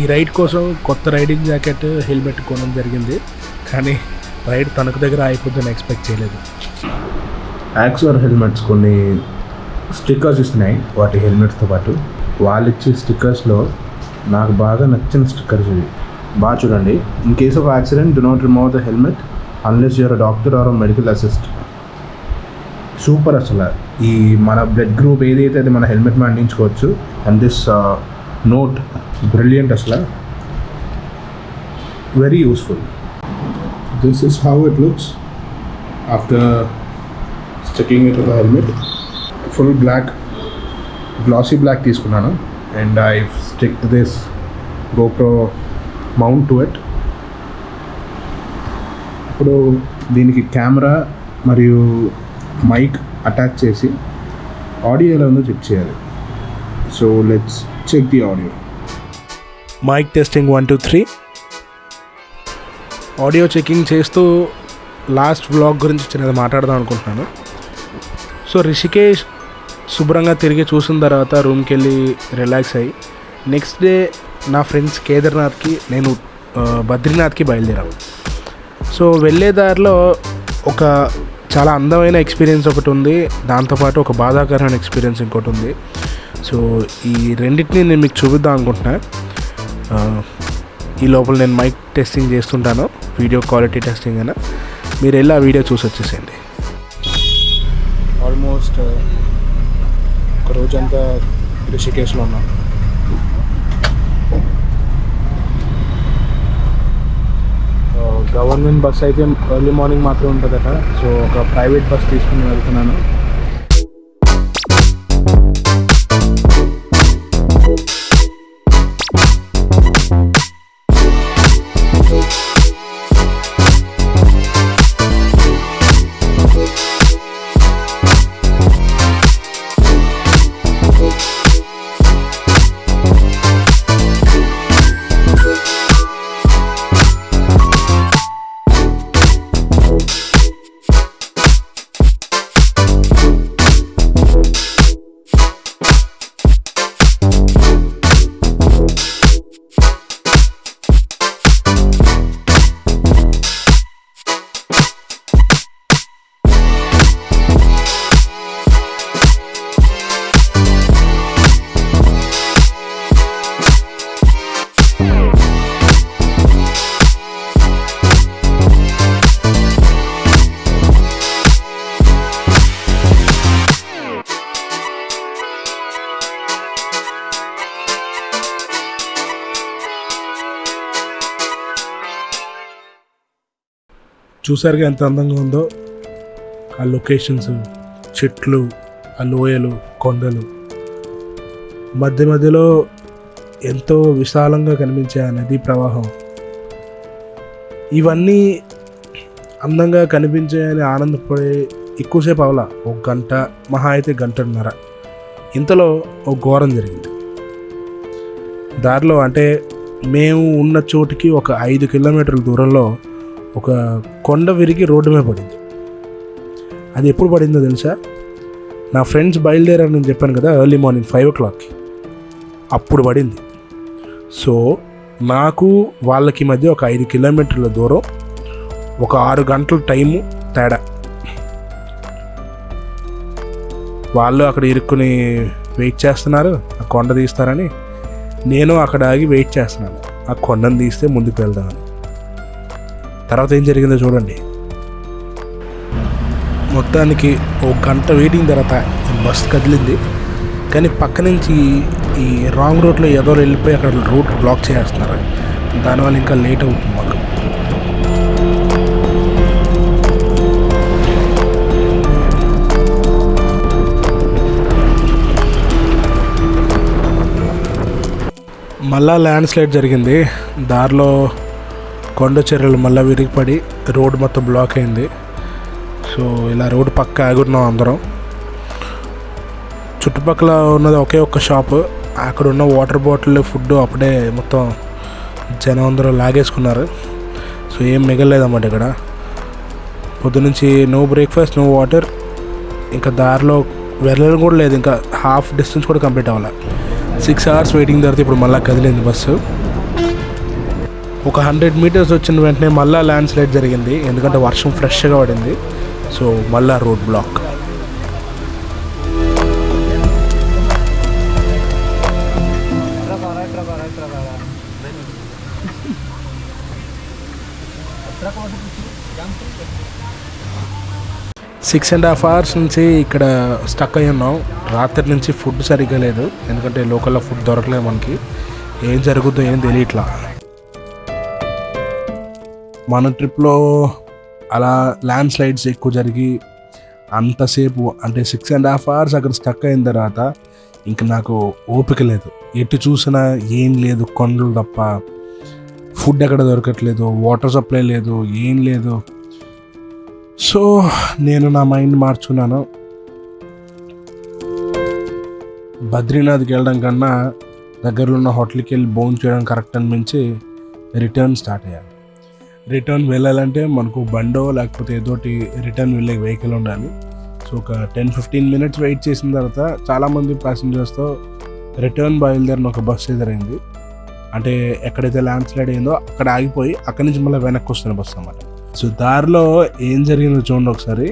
ఈ రైడ్ కోసం కొత్త రైడింగ్ జాకెట్ హెల్మెట్ కొనడం జరిగింది, కానీ రైడ్ తనకు దగ్గర అయిపోతుందని ఎక్స్పెక్ట్ చేయలేదు. యాక్సర్ హెల్మెట్స్ కొన్ని స్టిక్కర్స్ ఇస్తున్నాయి వాటి హెల్మెట్స్తో పాటు. వాళ్ళు ఇచ్చే స్టిక్కర్స్లో నాకు బాగా నచ్చిన స్టిక్కర్స్ ఇవి. బాగా చూడండి. In case of accident do not remove the helmet unless your doctor or medical assist. Super అసలు. ఈ మన బ్లడ్ గ్రూప్ ఏదైతే అది మన హెల్మెట్ మీద అందించుకోవచ్చు. అండ్ దిస్ నోట్ బ్రిలియంట్ అసలు, very useful. This is how it looks after sticking it to the helmet. Full black, glossy black తీసుకున్నాను. And I stick this GoPro mount to it. ఇప్పుడు దీనికి camera మరియు mic attach చేసి audio ఎలా ఉందో check చేయాలి. So let's check the audio. Mic testing 1 2 3. Audio checking చేస్తూ last vlog గురించి చిన్నది మాట్లాడదాం అనుకుంటున్నాను. సో రిషికేష్ శుభ్రంగా తిరిగి చూసిన తర్వాత రూమ్కి వెళ్ళి రిలాక్స్ అయ్యి నెక్స్ట్ డే నా ఫ్రెండ్స్ కేదార్నాథ్కి, నేను బద్రీనాథ్కి బయలుదేరాము. సో వెళ్ళే దారిలో ఒక చాలా అందమైన ఎక్స్పీరియన్స్ ఒకటి ఉంది, దాంతోపాటు ఒక బాధాకరమైన ఎక్స్పీరియన్స్ ఇంకోటి ఉంది. సో ఈ రెండింటిని నేను మీకు చూపిద్దాం అనుకుంటున్నా. ఈ లోపల నేను మైక్ టెస్టింగ్ చేస్తుంటాను, వీడియో క్వాలిటీ టెస్టింగ్ అయినా. మీరు వెళ్ళి ఆ వీడియో చూసి వచ్చేసేయండి. ఆల్మోస్ట్ ఒక రోజంతా రిషికేశ్లో ఉన్నాం. గవర్నమెంట్ బస్ అయితే ఎర్లీ మార్నింగ్ మాత్రమే ఉంటుందట. సో ఒక ప్రైవేట్ బస్ తీసుకుని వెళ్తున్నాను. చూసారుగా ఎంత అందంగా ఉందో ఆ లొకేషన్స్, చెట్లు, ఆ లోయలు, కొండలు, మధ్య మధ్యలో ఎంతో విశాలంగా కనిపించే ఆ నదీ ప్రవాహం. ఇవన్నీ అందంగా కనిపించాయని ఆనందపడే ఎక్కువసేపు అవలా, ఒక గంట, మహా అయితే గంటన్నర. ఇంతలో ఒక ఘోరం జరిగింది దారిలో. అంటే మేము ఉన్న చోటుకి ఒక 5 కిలోమీటర్ల దూరంలో ఒక కొండ విరిగి రోడ్డు మీద పడింది. అది ఎప్పుడు పడిందో తెలుసా? నా ఫ్రెండ్స్ బయలుదేరారు నేను చెప్పాను కదా, ఎర్లీ మార్నింగ్ 5 o'clockకి అప్పుడు పడింది. సో నాకు వాళ్ళకి మధ్య ఒక 5 కిలోమీటర్ల దూరం, ఒక 6 గంటల టైము తేడా. వాళ్ళు అక్కడ ఇరుక్కుని వెయిట్ చేస్తున్నారు ఆ కొండ తీస్తారని, నేను అక్కడ ఆగి వెయిట్ చేస్తున్నాను ఆ కొండను తీస్తే ముందుకు వెళ్దామని. తర్వాత ఏం జరిగిందో చూడండి. మొత్తానికి ఒక గంట వెయిటింగ్ తర్వాత బస్సు కదిలింది, కానీ పక్క నుంచి ఈ రాంగ్ రూట్లో ఏదో వెళ్ళిపోయి అక్కడ రూట్ బ్లాక్ చేస్తున్నారు. దానివల్ల ఇంకా లేట్ అవుతుంది మాకు. మళ్ళా ల్యాండ్ స్లైడ్ జరిగింది. దారిలో కొండ చర్యలు మళ్ళీ విరిగిపడి రోడ్డు మొత్తం బ్లాక్ అయింది. సో ఇలా రోడ్డు పక్క ఆగున్నాం అందరం. చుట్టుపక్కల ఉన్నది ఒకే ఒక్క షాపు. అక్కడ ఉన్న వాటర్ బాటిల్, ఫుడ్ అప్పుడే మొత్తం జనం అందరూ లాగేసుకున్నారు. సో ఏం మిగలలేదన్నమాట ఇక్కడ. పొద్దునుంచి నో బ్రేక్ఫాస్ట్, నో వాటర్. ఇంకా దారిలో వెళ్ళడం కూడా లేదు, ఇంకా హాఫ్ డిస్టెన్స్ కూడా కంప్లీట్ అవ్వాలి. 6 hours వెయిటింగ్ తర్వాత ఇప్పుడు మళ్ళీ కదిలింది బస్సు. ఒక 100 మీటర్స్ వచ్చిన వెంటనే మళ్ళీ ల్యాండ్ స్లైడ్ జరిగింది, ఎందుకంటే వర్షం ఫ్రెష్గా పడింది. సో మళ్ళీ road block. Six and half hours నుంచి ఇక్కడ స్టక్ అయి ఉన్నాం. రాత్రి నుంచి ఫుడ్ సరిగ్గా లేదు, ఎందుకంటే లోకల్లో ఫుడ్ దొరకలేదు మనకి. ఏం జరుగుతుందో ఏం తెలియట్లా. మన ట్రిప్లో అలా ల్యాండ్ స్లైడ్స్ ఎక్కువ జరిగి అంతసేపు అంటే 6.5 hours అక్కడ స్టక్ అయిన తర్వాత ఇంక నాకు ఓపిక లేదు. ఎటు చూసినా ఏం లేదు, కొండలు తప్ప. ఫుడ్ ఎక్కడ దొరకట్లేదు, వాటర్ సప్లై లేదు, ఏం లేదు. సో నేను నా మైండ్ మార్చుకున్నాను. బద్రీనాథ్కి వెళ్ళడం కన్నా దగ్గరలో ఉన్న హోటల్కి వెళ్ళి భోజనం చేయడం కరెక్ట్ అనిపించి రిటర్న్ స్టార్ట్ అయ్యాను. రిటర్న్ వెళ్ళాలంటే మనకు బండో లేకపోతే ఏదోటి రిటర్న్ వెళ్ళే వెహికల్ ఉండాలి. సో ఒక 10-15 minutes వెయిట్ చేసిన తర్వాత చాలామంది ప్యాసింజర్స్తో రిటర్న్ బయలుదేరిన ఒక బస్సు ఎదురైంది. అంటే ఎక్కడైతే ల్యాండ్ స్లైడ్ అయిందో అక్కడ ఆగిపోయి అక్కడి నుంచి మళ్ళీ వెనక్కి వస్తున్న బస్సు అన్నమాట. సో దారిలో ఏం జరిగిందో చూడండి ఒకసారి.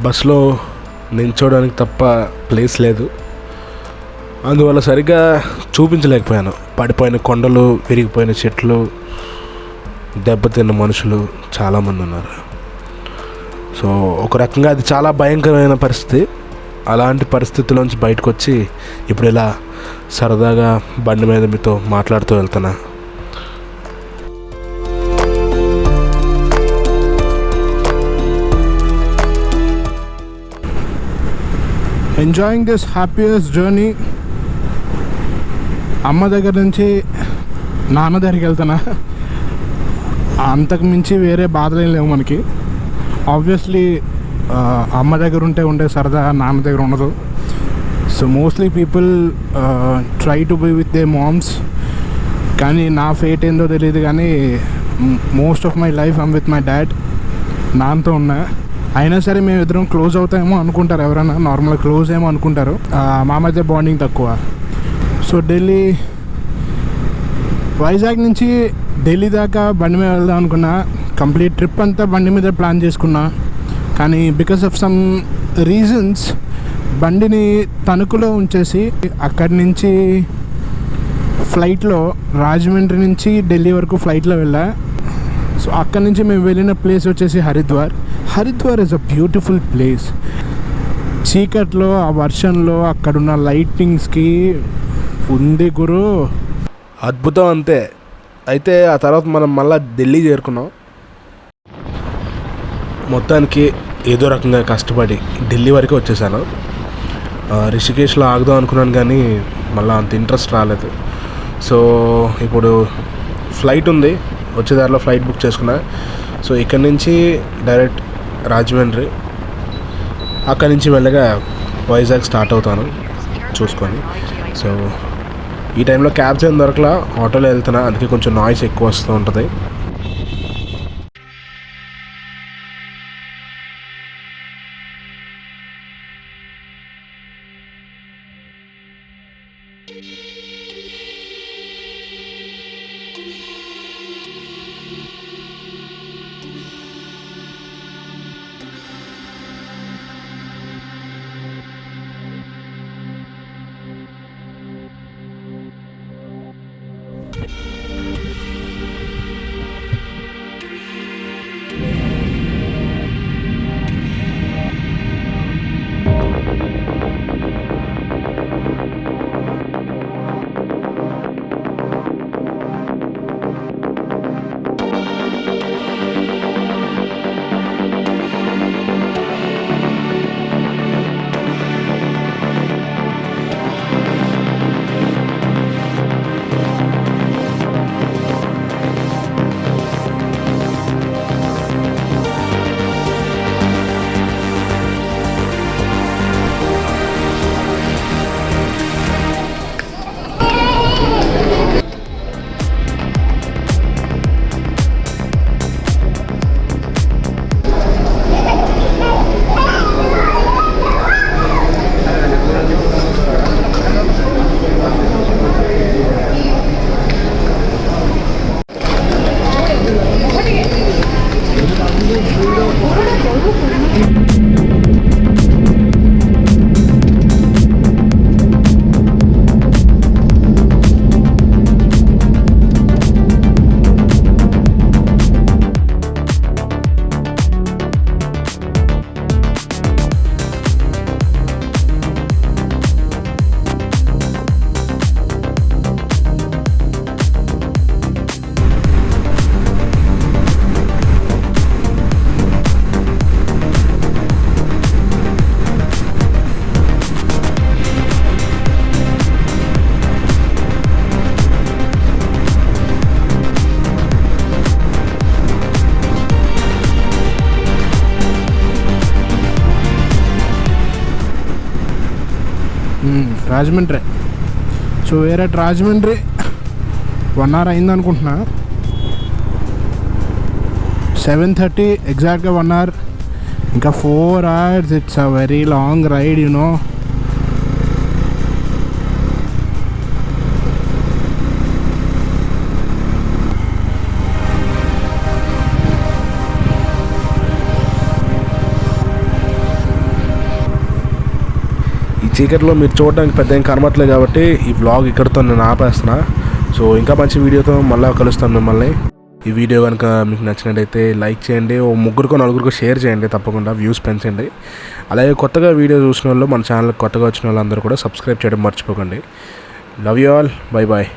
బస్సులో నిల్చోడానికి తప్ప ప్లేస్ లేదు, అందువల్ల సరిగ్గా చూపించలేకపోయాను. పడిపోయిన కొండలు, విరిగిపోయిన చెట్లు, దెబ్బతిన్న మనుషులు చాలామంది ఉన్నారు. సో ఒక రకంగా అది చాలా భయంకరమైన పరిస్థితి. అలాంటి పరిస్థితుల్లోంచి బయటకు వచ్చి ఇప్పుడు ఇలా సరదాగా బండి మీద మీతో మాట్లాడుతూ వెళ్తున్నా. Enjoying this happiest journey. అమ్మ దగ్గర నుంచి నాన్న దగ్గరికి వెళ్తున్నా. అంతకు మించి వేరే బాధలు ఏం లేవు మనకి. ఆబ్వియస్లీ అమ్మ దగ్గర ఉండే సరదా నాన్న దగ్గర ఉండదు. So mostly people try to be with the moms. కానీ నా ఫేట్ ఏందో తెలియదు, కానీ most of my life I'm with my dad. నాన్నతో ఉన్నా. అయినా సరే మేము ఇద్దరం క్లోజ్ అవుతామేమో అనుకుంటారు ఎవరైనా, నార్మల్గా క్లోజ్ ఏమో అనుకుంటారు. మా మధ్య బాండింగ్ తక్కువ. సో వైజాగ్ నుంచి ఢిల్లీ దాకా బండి మీద వెళ్దాం అనుకున్నా. కంప్లీట్ ట్రిప్ అంతా బండి మీద ప్లాన్ చేసుకున్నా. కానీ బికాస్ ఆఫ్ సమ్ రీజన్స్ బండిని తణుకులో ఉంచేసి అక్కడి నుంచి ఫ్లైట్లో రాజమండ్రి నుంచి ఢిల్లీ వరకు ఫ్లైట్లో వెళ్ళా. సో అక్కడి నుంచి మేము వెళ్ళిన ప్లేస్ వచ్చేసి Haridwar is a beautiful place. చీకట్లో, ఆ వర్షంలో, అక్కడున్న లైటింగ్స్కి ఉంది గురు, అద్భుతం అంతే. అయితే ఆ తర్వాత మనం మళ్ళీ ఢిల్లీ చేరుకున్నాం. మొత్తానికి ఏదో రకంగా కష్టపడి ఢిల్లీ వరకు వచ్చేసాను. రిషికేశ్లో ఆగుదాం అనుకున్నాను, కానీ మళ్ళీ అంత ఇంట్రెస్ట్ రాలేదు. సో ఇప్పుడు ఫ్లైట్ ఉంది, వచ్చేదారిలో ఫ్లైట్ బుక్ చేసుకున్నా. సో ఇక్కడ నుంచి డైరెక్ట్ రాజమండ్రి, అక్కడి నుంచి వెళ్ళగా వైజాగ్ స్టార్ట్ అవుతాను చూసుకొని. సో ఈ టైంలో క్యాబ్స్ ఏం దొరకలా, ఆటోలో వెళ్తున్నా, అందుకే కొంచెం నాయిస్ ఎక్కువ వస్తూ ఉంటుంది. రాజమండ్రి. సో వేరే రాజమండ్రి 1 hour అయింది అనుకుంటున్నా. 7:30 ఎగ్జాక్ట్గా 1 hour. ఇంకా 4 hours. It's a very long ride you know. చీకట్లో మీరు చూడడానికి పెద్ద ఏం కనబట్టలేదు కాబట్టి ఈ వ్లాగ్ ఇక్కడితో నేను ఆపేస్తున్నా. సో ఇంకా మంచి వీడియోతో మళ్ళీ కలుస్తాను మిమ్మల్ని. ఈ వీడియో కనుక మీకు నచ్చినట్టయితే లైక్ చేయండి, ఓ 3-4 షేర్ చేయండి, తప్పకుండా వ్యూస్ పెంచండి. అలాగే కొత్తగా వీడియో చూసిన వాళ్ళు, మన ఛానల్కి కొత్తగా వచ్చిన వాళ్ళందరూ కూడా సబ్స్క్రైబ్ చేయడం మర్చిపోకండి. Love you all, bye bye.